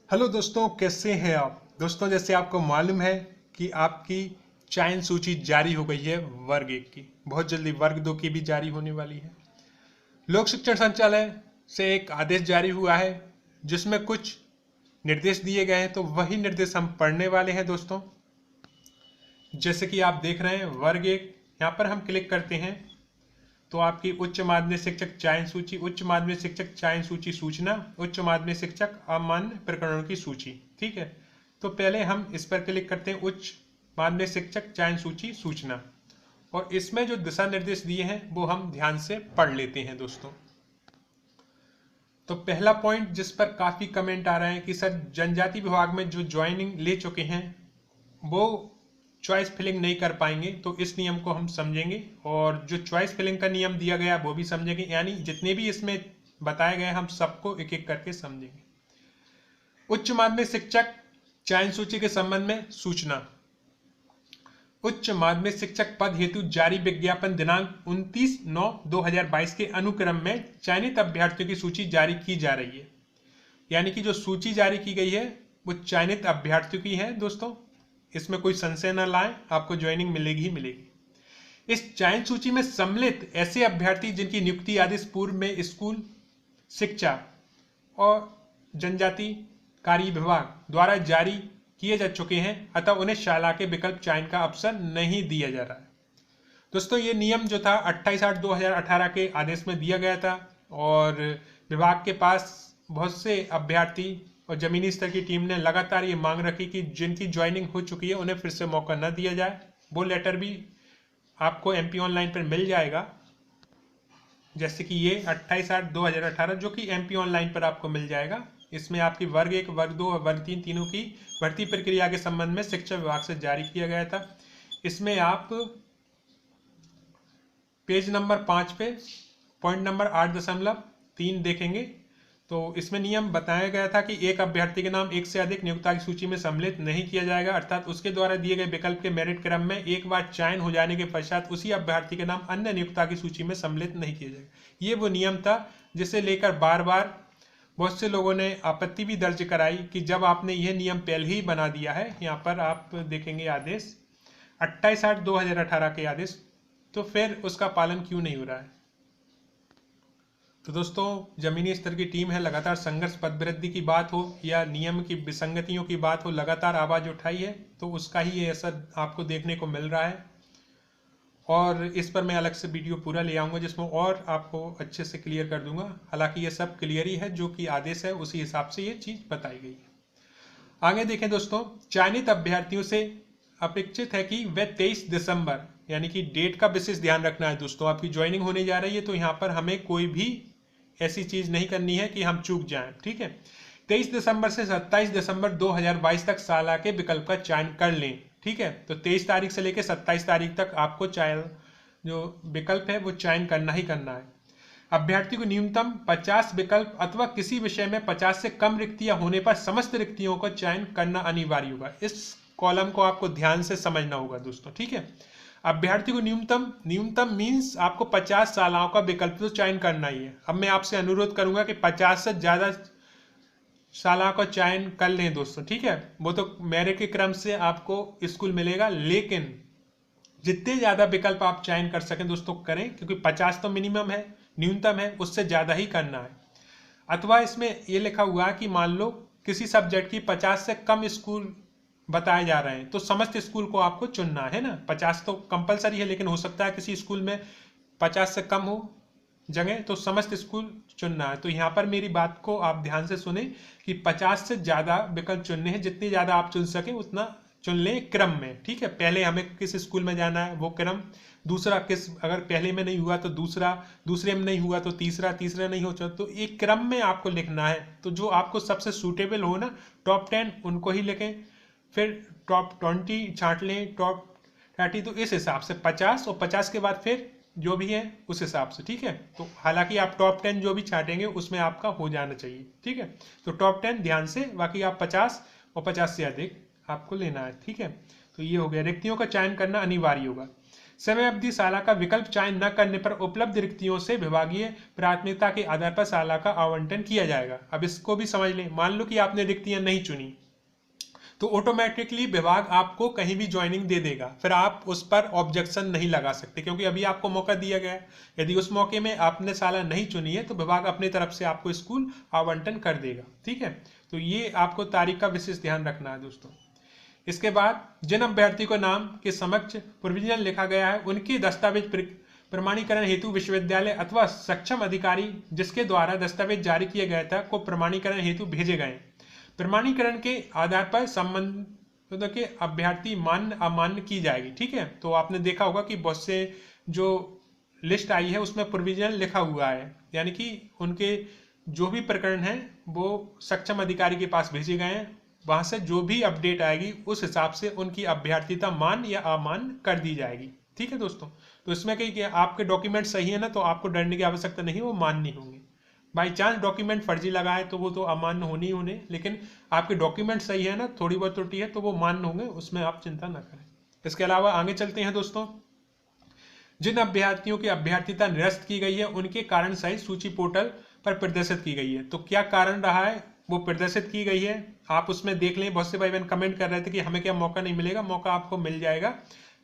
Hello दोस्तों, कैसे हैं आप दोस्तों। जैसे आपको मालूम है कि आपकी चयन सूची जारी हो गई है वर्ग 1 की। बहुत जल्दी वर्ग 2 की भी जारी होने वाली है। लोक शिक्षण संचालय से एक आदेश जारी हुआ है जिसमें कुछ निर्देश दिए गए हैं, तो वही निर्देश हम पढ़ने वाले हैं दोस्तों। जैसे कि आप देख रहे हैं वर्ग 1, यहाँ पर हम क्लिक करते हैं तो आपकी उच्च माध्यमिक शिक्षक चयन सूची, उच्च माध्यमिक शिक्षक चयन सूची सूचना, उच्च माध्यमिक शिक्षक अमान्य प्रकरणों की सूची। ठीक है, तो पहले हम इस पर क्लिक करते हैं, उच्च माध्यमिक शिक्षक चयन सूची सूचना, और इसमें जो दिशा निर्देश दिए हैं वो हम ध्यान से पढ़ लेते हैं दोस्तों। तो पहला पॉइंट जिस पर काफी कमेंट आ रहे हैं कि सर जनजाति विभाग में जो ज्वाइनिंग ले चुके हैं वो चॉइस फिलिंग नहीं कर पाएंगे, तो इस नियम को हम समझेंगे और जो चॉइस फिलिंग का नियम दिया गया वो भी समझेंगे। यानी जितने भी इसमें बताए गए हम सबको एक एक करके समझेंगे। उच्च माध्यमिक शिक्षक चयन सूची के संबंध में सूचना। उच्च माध्यमिक शिक्षक पद हेतु जारी विज्ञापन दिनांक 29/9/2022 के अनुक्रम में चयनित अभ्यर्थियों की सूची जारी की जा रही है। यानी कि जो सूची जारी की गई है वो चयनित अभ्यर्थियों की है दोस्तों, इसमें कोई संशय न लाएं, आपको ज्वाइनिंग मिलेगी ही मिलेगी। इस चयन सूची में सम्मिलित ऐसे अभ्यर्थी जिनकी नियुक्ति आदेश पूर्व में स्कूल शिक्षा और जनजाति कार्य विभाग द्वारा जारी किए जा चुके हैं, अतः उन्हें शाला के विकल्प चयन का अवसर नहीं दिया जा रहा है। दोस्तों ये नियम जो था 28/8/2018 के आदेश में दिया गया था और विभाग के पास बहुत से अभ्यर्थी और जमीनी स्तर की टीम ने लगातार ये मांग रखी कि जिनकी ज्वाइनिंग हो चुकी है उन्हें फिर से मौका न दिया जाए। वो लेटर भी आपको MP ऑनलाइन पर मिल जाएगा, जैसे कि ये 28/8/2018 जो कि MP ऑनलाइन पर आपको मिल जाएगा। इसमें आपकी वर्ग 1, वर्ग 2 और वर्ग 3 तीनों की भर्ती प्रक्रिया के संबंध में शिक्षा विभाग से जारी किया गया था। इसमें आप पेज नंबर 5 पे पॉइंट नंबर 8.3 देखेंगे तो इसमें नियम बताया गया था कि एक अभ्यर्थी के नाम एक से अधिक नियोक्ता की सूची में सम्मिलित नहीं किया जाएगा, अर्थात उसके द्वारा दिए गए विकल्प के मेरिट क्रम में एक बार चयन हो जाने के पश्चात उसी अभ्यर्थी के नाम अन्य नियोक्ता की सूची में सम्मिलित नहीं किया जाएगा। ये वो नियम था जिसे लेकर बार बार बहुत से लोगों ने आपत्ति भी दर्ज कराई कि जब आपने यह नियम पहले ही बना दिया है, यहाँ पर आप देखेंगे आदेश 28/8/2018 के आदेश, तो फिर उसका पालन क्यों नहीं हो रहा है। तो दोस्तों जमीनी स्तर की टीम है, लगातार संघर्ष पदवृद्धि की बात हो या नियम की विसंगतियों की बात हो, लगातार आवाज उठाई है, तो उसका ही ये असर आपको देखने को मिल रहा है। और इस पर मैं अलग से वीडियो पूरा ले आऊँगा जिसमें और आपको अच्छे से क्लियर कर दूंगा। हालांकि ये सब क्लियर ही है, जो कि आदेश है उसी हिसाब से ये चीज़ बताई गई है। आगे देखें दोस्तों, चयनित अभ्यर्थियों से अपेक्षित है कि वे 23 दिसंबर, यानी कि डेट का विशेष ध्यान रखना है दोस्तों। आपकी ज्वाइनिंग होने जा रही है तो यहाँ पर हमें कोई भी ऐसी चीज़ नहीं करनी है कि हम चूक जाएं। ठीक है, 23 दिसंबर से 27 दिसंबर 2022 तक शाला के विकल्प का चयन कर लें। ठीक है, तो 23 तारीख से लेकर 27 तारीख तक आपको चयन जो विकल्प है वो चयन करना ही करना है। अभ्यर्थी को न्यूनतम 50 विकल्प अथवा किसी विषय में 50 से कम रिक्तियां होने पर समस्त रिक्तियों का चयन करना अनिवार्य होगा। इस कॉलम को आपको ध्यान से समझना होगा दोस्तों। ठीक है, अभ्यर्थी को न्यूनतम मीन्स आपको 50 शालाओं का विकल्प तो चयन करना ही है। अब मैं आपसे अनुरोध करूंगा कि 50 से ज़्यादा शालाओं का चयन कर लें दोस्तों। ठीक है, वो तो मेरिट के क्रम से आपको स्कूल मिलेगा, लेकिन जितने ज़्यादा विकल्प आप चयन कर सकें दोस्तों करें, क्योंकि 50 तो मिनिमम है, न्यूनतम है, उससे ज़्यादा ही करना है। अथवा इसमें ये लिखा हुआ है कि मान लो किसी सब्जेक्ट की 50 से कम स्कूल बताए जा रहे हैं तो समस्त स्कूल को आपको चुनना है ना। 50 तो कंपलसरी है, लेकिन हो सकता है किसी स्कूल में 50 से कम हो जगह, तो समस्त स्कूल चुनना है। तो यहाँ पर मेरी बात को आप ध्यान से सुने कि 50 से ज़्यादा विकल्प चुनने हैं, जितनी ज़्यादा आप चुन सकें उतना चुन लें क्रम में। ठीक है, पहले हमें किस स्कूल में जाना है वो क्रम, दूसरा किस, अगर पहले में नहीं हुआ तो दूसरा, दूसरे में नहीं हुआ तो तीसरा, तीसरा नहीं हो तो एक क्रम में आपको लिखना है। तो जो आपको सबसे सूटेबल हो ना, टॉप 10 उनको ही लिखें, फिर टॉप 20 छांट लें, टॉप 30, तो इस हिसाब से 50 और 50 के बाद फिर जो भी है उस हिसाब से। ठीक है, तो हालांकि आप टॉप 10 जो भी छांटेंगे उसमें आपका हो जाना चाहिए। ठीक है, तो टॉप 10 ध्यान से, बाकी आप 50 और 50 से अधिक आपको लेना है। ठीक है, तो ये हो गया, रिक्तियों का चयन करना अनिवार्य होगा। समय अवधि शाला का विकल्प चयन न करने पर उपलब्ध रिक्तियों से विभागीय प्राथमिकता के आधार पर शाला का आवंटन किया जाएगा। अब इसको भी समझ लें, मान लो कि आपने रिक्तियां नहीं चुनी तो ऑटोमेटिकली विभाग आपको कहीं भी ज्वाइनिंग दे देगा, फिर आप उस पर ऑब्जेक्शन नहीं लगा सकते क्योंकि अभी आपको मौका दिया गया है। यदि उस मौके में आपने शाला नहीं चुनी है तो विभाग अपनी तरफ से आपको स्कूल आवंटन कर देगा। ठीक है, तो ये आपको तारीख का विशेष ध्यान रखना है दोस्तों। इसके बाद जिन अभ्यर्थी को नाम के समक्ष प्रोविजनल लिखा गया है उनके दस्तावेज प्रमाणीकरण हेतु विश्वविद्यालय अथवा सक्षम अधिकारी जिसके द्वारा दस्तावेज जारी किए गए थे को प्रमाणीकरण हेतु भेजे गए। प्रमाणीकरण के आधार पर संबंध के अभ्यर्थी मान्य अमान्य की जाएगी। ठीक है, तो आपने देखा होगा कि बहुत से जो लिस्ट आई है उसमें प्रोविजनल लिखा हुआ है, यानी कि उनके जो भी प्रकरण हैं वो सक्षम अधिकारी के पास भेजे गए हैं। वहां से जो भी अपडेट आएगी उस हिसाब से उनकी अभ्यर्थीता मान्य या अमान्य कर दी जाएगी। ठीक है दोस्तों, तो इसमें कहीं कि आपके डॉक्यूमेंट सही है ना तो आपको डरने की आवश्यकता नहीं, वो मान्य होंगे। बाई चांस डॉक्यूमेंट फर्जी लगाए तो वो तो अमान्य होने ही होने, लेकिन आपके डॉक्यूमेंट सही है ना, थोड़ी बहुत त्रुटि है तो वो मान्य होंगे, उसमें आप चिंता ना करें। इसके अलावा आगे चलते हैं दोस्तों। जिन अभ्यर्थियों की अभ्यर्थिता निरस्त की गई है उनके कारण सहित सूची पोर्टल पर प्रदर्शित की गई है। तो क्या कारण रहा है वो प्रदर्शित की गई है, आप उसमें देख लें। बहुत से भाई बहन कमेंट कर रहे थे कि हमें क्या मौका नहीं मिलेगा, मौका आपको मिल जाएगा।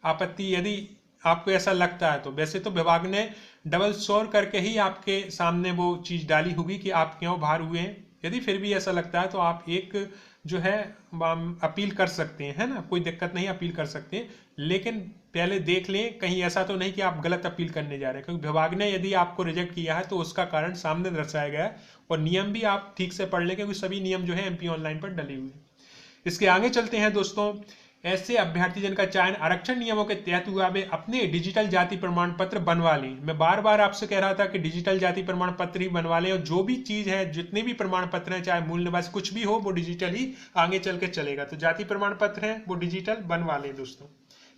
आपत्ति यदि आपको ऐसा लगता है तो वैसे तो विभाग ने डबल श्योर करके ही आपके सामने वो चीज़ डाली होगी कि आप क्यों बाहर हुए हैं। यदि फिर भी ऐसा लगता है तो आप एक जो है अपील कर सकते हैं, है ना, कोई दिक्कत नहीं, अपील कर सकते हैं। लेकिन पहले देख लें कहीं ऐसा तो नहीं कि आप गलत अपील करने जा रहे हैं, क्योंकि विभाग ने यदि आपको रिजेक्ट किया है तो उसका कारण सामने दर्शाया गया है। और नियम भी आप ठीक से पढ़ लें क्योंकि सभी नियम जो है MP ऑनलाइन पर डले हुए हैं। इसके आगे चलते हैं दोस्तों। ऐसे अभ्यर्थी जिनका चयन आरक्षण नियमों के तहत हुआ वे अपने डिजिटल जाति प्रमाण पत्र बनवा लें। मैं बार बार आपसे कह रहा था कि डिजिटल जाति प्रमाण पत्र ही बनवा लें, और जो भी चीज़ है, जितने भी प्रमाण पत्र हैं, चाहे मूल निवासी कुछ भी हो, वो डिजिटल ही आगे चल के चलेगा। तो जाति प्रमाण पत्र है वो डिजिटल बनवा लें दोस्तों,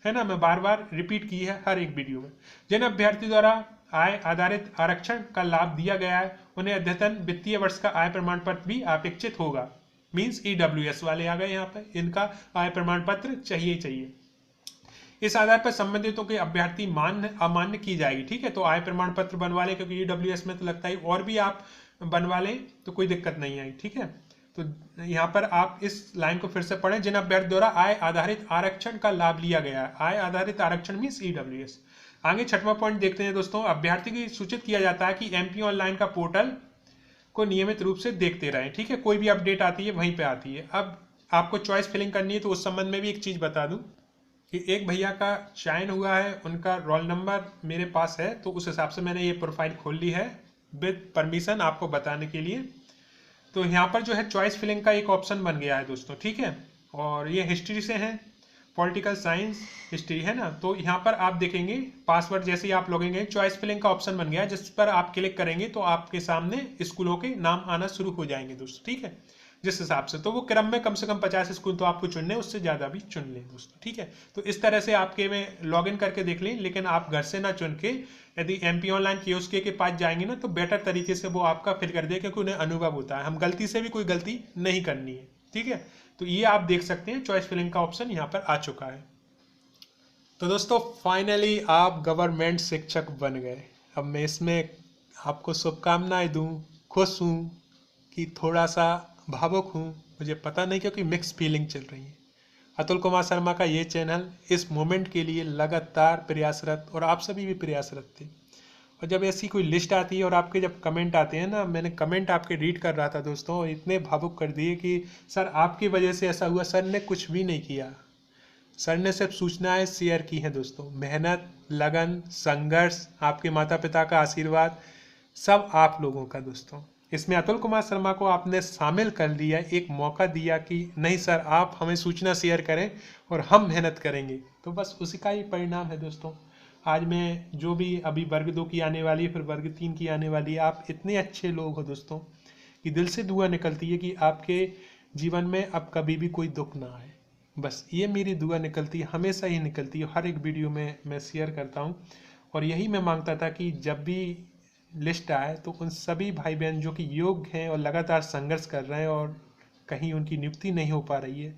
है ना। मैं बार बार रिपीट की है हर एक वीडियो में। जिन अभ्यर्थी द्वारा आय आधारित आरक्षण का लाभ दिया गया है उन्हें अद्यतन वित्तीय वर्ष का आय प्रमाण पत्र भी अपेक्षित होगा। मीन्स EWS वाले आ गए यहाँ पे, इनका आय प्रमाण पत्र चाहिए चाहिए। इस आधार पर संबंधितों के अभ्यर्थी मान्य अमान्य की जाएगी। ठीक है, तो आय प्रमाण पत्र बनवा लें, क्योंकि EWS में तो लगता है और भी आप बनवा लें तो कोई दिक्कत नहीं आएगी। ठीक है, तो यहाँ पर आप इस लाइन को फिर से पढ़ें। जिन अभ्यर्थी द्वारा आय आधारित आरक्षण का लाभ लिया गया है, आय आधारित आरक्षण मीन्स EWS। आगे 6वां पॉइंट देखते हैं दोस्तों। अभ्यर्थी को सूचित किया जाता है कि MP ऑनलाइन का पोर्टल को नियमित रूप से देखते रहें। ठीक है, कोई भी अपडेट आती है वहीं पे आती है। अब आपको चॉइस फिलिंग करनी है तो उस संबंध में भी एक चीज़ बता दूं कि एक भैया का चयन हुआ है, उनका रोल नंबर मेरे पास है, तो उस हिसाब से मैंने ये प्रोफाइल खोल ली है विद परमिशन आपको बताने के लिए। तो यहाँ पर जो है चॉइस फिलिंग का एक ऑप्शन बन गया है दोस्तों। ठीक है, और ये हिस्ट्री से है, पॉलिटिकल साइंस हिस्ट्री है ना। तो यहाँ पर आप देखेंगे पासवर्ड जैसे ही आप लॉगिन करेंगे चॉइस फिलिंग का ऑप्शन बन गया है, जिस पर आप क्लिक करेंगे तो आपके सामने स्कूलों के नाम आना शुरू हो जाएंगे दोस्तों। ठीक है, जिस हिसाब से तो वो क्रम में कम से कम 50 स्कूल तो आपको चुनने, उससे ज़्यादा भी चुन लें दोस्तों। ठीक है, तो इस तरह से आपके में लॉगिन करके देख लें, लेकिन आप घर से ना चुन के यदि MP ऑनलाइन कियोस्क के पास जाएंगे ना तो बेटर तरीके से वो आपका फिल कर दे, क्योंकि उन्हें अनुभव होता है। हम गलती से भी कोई गलती नहीं करनी है। ठीक है, तो ये आप देख सकते हैं चॉइस फिलिंग का ऑप्शन यहाँ पर आ चुका है। तो दोस्तों फाइनली आप गवर्नमेंट शिक्षक बन गए। अब मैं इसमें आपको शुभकामनाएं दूं, खुश हूं कि थोड़ा सा भावुक हूं, मुझे पता नहीं, क्योंकि मिक्स फीलिंग चल रही है। अतुल कुमार शर्मा का ये चैनल इस मोमेंट के लिए लगातार प्रयासरत, और आप सभी भी प्रयासरत थे। और जब ऐसी कोई लिस्ट आती है और आपके जब कमेंट आते हैं ना, मैंने कमेंट आपके रीड कर रहा था दोस्तों, और इतने भावुक कर दिए कि सर आपकी वजह से ऐसा हुआ। सर ने कुछ भी नहीं किया, सर ने सिर्फ सूचनाएं शेयर की हैं दोस्तों। मेहनत, लगन, संघर्ष, आपके माता पिता का आशीर्वाद, सब आप लोगों का दोस्तों। इसमें अतुल कुमार शर्मा को आपने शामिल कर लिया, एक मौका दिया कि नहीं सर आप हमें सूचना शेयर करें और हम मेहनत करेंगे, तो बस उसी का ही परिणाम है दोस्तों। आज मैं जो भी अभी वर्ग 2 की आने वाली है, फिर वर्ग 3 की आने वाली है, आप इतने अच्छे लोग हो दोस्तों कि दिल से दुआ निकलती है कि आपके जीवन में अब कभी भी कोई दुख ना आए। बस ये मेरी दुआ निकलती है, हमेशा ही निकलती है, हर एक वीडियो में मैं शेयर करता हूँ। और यही मैं मांगता था कि जब भी लिस्ट आए तो उन सभी भाई बहन जो कि योग्य हैं और लगातार संघर्ष कर रहे हैं और कहीं उनकी नियुक्ति नहीं हो पा रही है,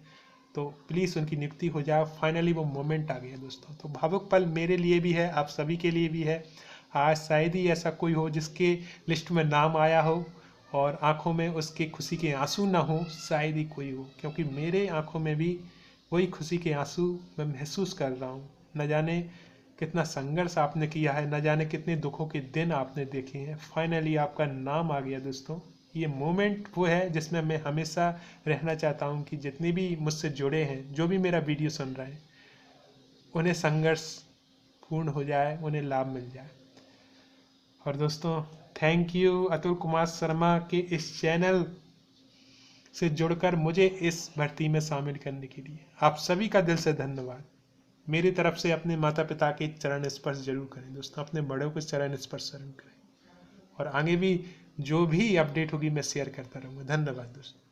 तो प्लीज़ उनकी नियुक्ति हो जाए। फाइनली वो मोमेंट आ गया दोस्तों। तो भावुक पल मेरे लिए भी है, आप सभी के लिए भी है। आज शायद ही ऐसा कोई हो जिसके लिस्ट में नाम आया हो और आंखों में उसके खुशी के आंसू ना हो, शायद ही कोई हो, क्योंकि मेरे आंखों में भी वही खुशी के आंसू मैं महसूस कर रहा हूँ। न जाने कितना संघर्ष आपने किया है, न जाने कितने दुखों के दिन आपने देखे हैं, फाइनली आपका नाम आ गया दोस्तों। ये मोमेंट वो है जिसमें मैं हमेशा रहना चाहता हूँ कि जितने भी मुझसे जुड़े हैं, जो भी मेरा वीडियो सुन रहे हैं, उन्हें संघर्ष पूर्ण हो जाए, उन्हें लाभ मिल जाए। और दोस्तों थैंक यू अतुल कुमार शर्मा के इस चैनल से जुड़कर मुझे इस भर्ती में शामिल करने के लिए। आप सभी का दिल से धन्यवाद। मेरी तरफ से अपने माता पिता के चरण स्पर्श जरूर करें दोस्तों, अपने बड़ों के चरण स्पर्श जरूर करें। और आगे भी जो भी अपडेट होगी मैं शेयर करता रहूँगा। धन्यवाद दोस्तों।